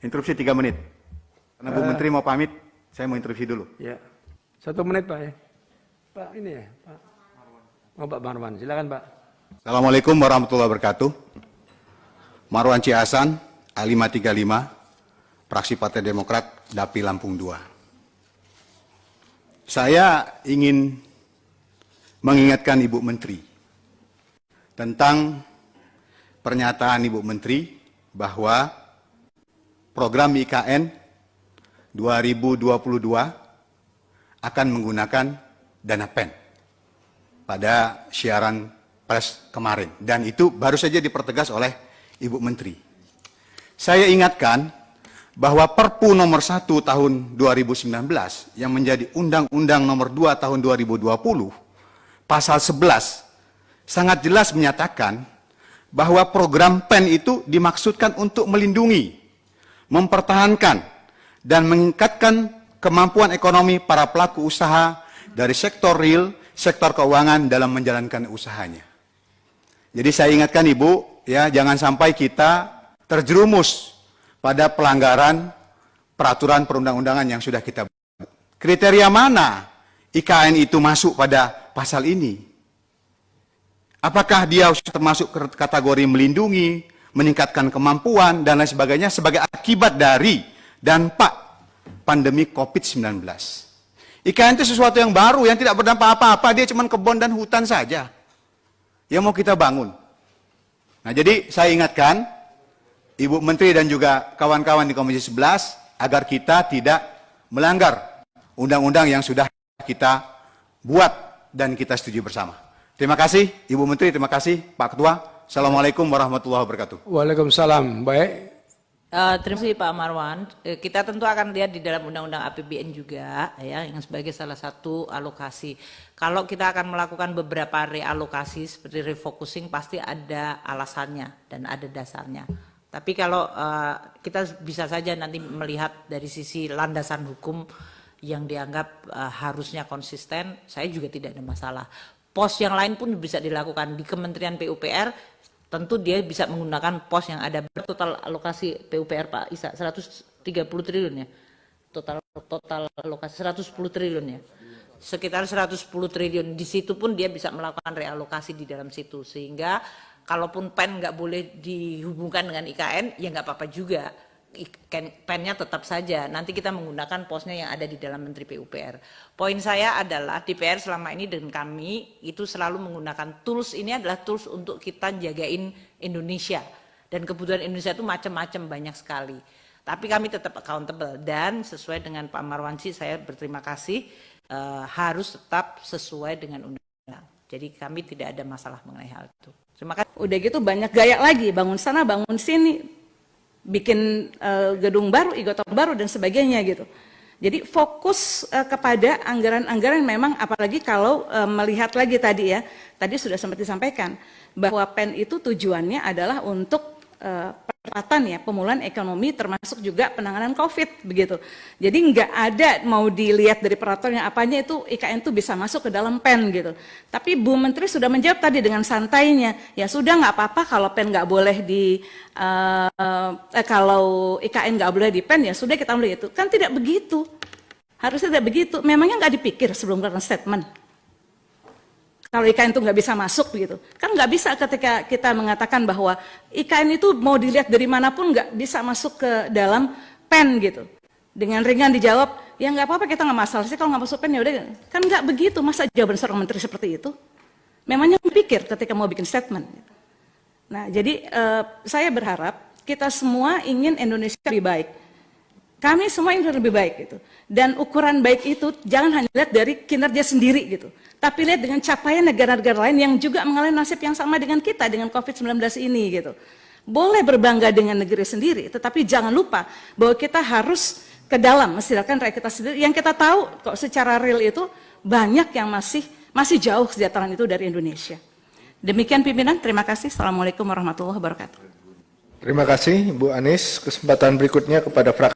Interupsi 3 menit. Karena Bu Menteri mau pamit, saya mau interupsi dulu. Ya, 1 menit Pak ya. Pak ini ya, Pak. Oh, Pak Marwan, silakan Pak. Assalamualaikum warahmatullahi wabarakatuh. Marwan C. Hasan, A535, fraksi Partai Demokrat, Dapil Lampung II. Saya ingin mengingatkan Ibu Menteri tentang pernyataan Ibu Menteri bahwa program IKN 2022 akan menggunakan dana PEN pada siaran pers kemarin. Dan itu baru saja dipertegas oleh Ibu Menteri. Saya ingatkan bahwa Perpu nomor 1 tahun 2019 yang menjadi Undang-Undang nomor 2 tahun 2020, pasal 11, sangat jelas menyatakan bahwa program PEN itu dimaksudkan untuk melindungi, mempertahankan, dan meningkatkan kemampuan ekonomi para pelaku usaha dari sektor real, sektor keuangan dalam menjalankan usahanya. Jadi saya ingatkan Ibu, ya, jangan sampai kita terjerumus pada pelanggaran peraturan perundang-undangan yang sudah kita buat. Kriteria mana IKN itu masuk pada pasal ini? Apakah dia termasuk kategori melindungi, meningkatkan kemampuan, dan lain sebagainya sebagai akibat dari dampak pandemi COVID-19. IKN itu sesuatu yang baru, yang tidak berdampak apa-apa, dia cuma kebun dan hutan saja yang mau kita bangun. Nah, jadi saya ingatkan Ibu Menteri dan juga kawan-kawan di Komisi 11 agar kita tidak melanggar undang-undang yang sudah kita buat dan kita setuju bersama. Terima kasih Ibu Menteri, terima kasih Pak Ketua. Assalamualaikum warahmatullahi wabarakatuh. Waalaikumsalam. Baik. Terima kasih Pak Marwan. Kita tentu akan lihat di dalam Undang-Undang APBN juga, ya, yang sebagai salah satu alokasi. Kalau kita akan melakukan beberapa realokasi seperti refocusing, pasti ada alasannya dan ada dasarnya. Tapi kalau kita bisa saja nanti melihat dari sisi landasan hukum yang dianggap harusnya konsisten, saya juga tidak ada masalah. Pos yang lain pun bisa dilakukan di Kementerian PUPR. Tentu dia bisa menggunakan pos yang ada. Total alokasi PUPR Pak Isa 130 triliun ya. Total alokasi 110 triliun ya. Sekitar 110 triliun. Di situ pun dia bisa melakukan realokasi di dalam situ. Sehingga kalaupun PEN nggak boleh dihubungkan dengan IKN, ya nggak apa-apa juga. PEN-nya tetap saja. Nanti kita menggunakan posnya yang ada di dalam Menteri PUPR. Poin saya adalah DPR selama ini dan kami itu selalu menggunakan tools ini adalah tools untuk kita jagain Indonesia. Dan kebutuhan Indonesia itu macam-macam, banyak sekali. Tapi kami tetap accountable dan sesuai dengan Pak Marwansi, saya berterima kasih, harus tetap sesuai dengan undang-undang. Jadi kami tidak ada masalah mengenai hal itu. Terima kasih. Udah gitu banyak gaya lagi, bangun sana, bangun sini, bikin gedung baru, igotok baru dan sebagainya gitu. Jadi fokus kepada anggaran-anggaran memang, apalagi kalau melihat lagi tadi ya, tadi sudah sempat disampaikan bahwa PEN itu tujuannya adalah untuk percepatan ya pemulihan ekonomi termasuk juga penanganan COVID begitu. Jadi nggak ada mau dilihat dari peraturan yang apanya itu IKN itu bisa masuk ke dalam PEN gitu. Tapi Bu Menteri sudah menjawab tadi dengan santainya, ya sudah nggak apa-apa kalau PEN nggak boleh di kalau IKN nggak boleh di PEN ya sudah kita mulai itu. Kan tidak begitu. Harusnya tidak begitu. Memangnya nggak dipikir sebelum keluar statement. Kalau IKN itu nggak bisa masuk begitu, kan nggak bisa ketika kita mengatakan bahwa IKN itu mau dilihat dari manapun nggak bisa masuk ke dalam PEN gitu. Dengan ringan dijawab, ya nggak apa-apa kita nggak masalah sih kalau nggak masuk PEN ya udah. Kan nggak begitu, masa jawaban seorang menteri seperti itu? Memangnya pikir ketika mau bikin statement. Nah jadi saya berharap kita semua ingin Indonesia lebih baik. Kami semua ingin lebih baik gitu. Dan ukuran baik itu jangan hanya lihat dari kinerja sendiri gitu. Tapi lihat dengan capaian negara-negara lain yang juga mengalami nasib yang sama dengan kita, dengan COVID-19 ini gitu. Boleh berbangga dengan negeri sendiri, tetapi jangan lupa bahwa kita harus ke dalam, mensediakan rakyat kita sendiri. Yang kita tahu kok secara real itu banyak yang masih jauh kesejahteraan itu dari Indonesia. Demikian pimpinan, terima kasih. Assalamualaikum warahmatullahi wabarakatuh. Terima kasih Bu Anies. Kesempatan berikutnya kepada fraksi